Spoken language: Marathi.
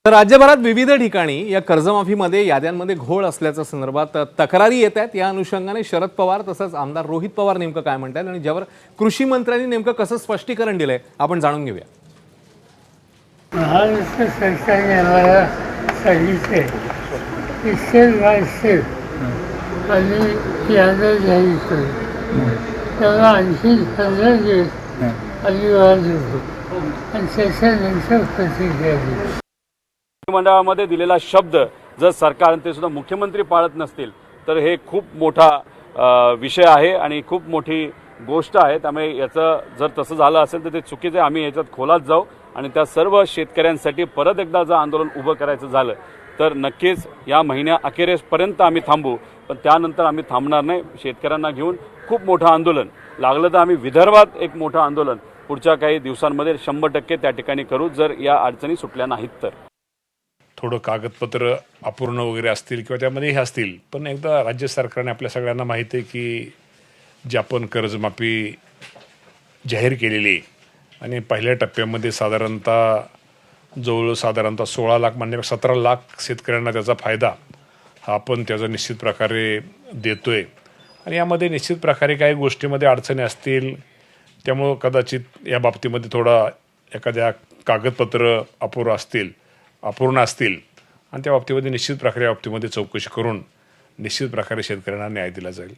तर राज्यभरात विविध ठिकाणी या कर्जमाफीमध्ये याद्यांमध्ये घोळ असल्याच्या संदर्भात तक्रारी येत आहेत। या अनुषंगाने शरद पवार तसंच आमदार रोहित पवार नेमकं काय म्हणतात आणि ज्यावर कृषी मंत्र्यांनी नेमकं कसं स्पष्टीकरण दिलंय आपण जाणून घेऊया। महाराष्ट्र सरकारने आम्हाला सांगितले की स्टेप बाय स्टेप आणि याद्या जाहीर करू, त्याला आणखी 15 दिवस आम्ही वाद होतो आणि त्याच्यानंतर प्रतिक्रिया दिली। मंडळामध्ये दिलेला शब्द जर सरकार ते सुद्धा मुख्यमंत्री पाळत नसतील तर हे खूप मोठा विषय आहे आणि खूप मोठी गोष्ट आहे। त्यामुळे याचं जर तसं झालं असेल तर ते चुकीचं आहे। आम्ही याच्यात खोलात जाऊ आणि त्या सर्व शेतकऱ्यांसाठी परत एकदा जर आंदोलन उभं करायचं झालं तर नक्कीच या महिन्या अखेरेपर्यंत आम्ही थांबू, पण त्यानंतर आम्ही थांबणार नाही। शेतकऱ्यांना घेऊन खूप मोठं आंदोलन लागलं तर आम्ही विदर्भात एक मोठं आंदोलन पुढच्या काही दिवसांमध्ये 100% त्या ठिकाणी करू जर या अडचणी सुटल्या नाहीत तर। थोडं कागदपत्र अपूर्ण वगैरे असतील किंवा त्यामध्ये हे असतील, पण एकदा राज्य सरकारने आपल्या सगळ्यांना माहिती आहे की जी आपण कर्जमाफी जाहीर केलेली आणि पहिल्या टप्प्यामध्ये साधारणतः 16 लाख म्हणजे 17 लाख शेतकऱ्यांना त्याचा फायदा हा आपण त्याचा निश्चित प्रकारे देतोय आणि यामध्ये निश्चित प्रकारे काही गोष्टीमध्ये अडचणी असतील, त्यामुळं कदाचित या बाबतीमध्ये थोडा एखाद्या कागदपत्र अपूर्ण असतील आणि त्या बाबतीमध्ये निश्चित प्रकारे बाबतीमध्ये चौकशी करून निश्चित प्रकारे शेतकऱ्यांना न्याय दिला जाईल।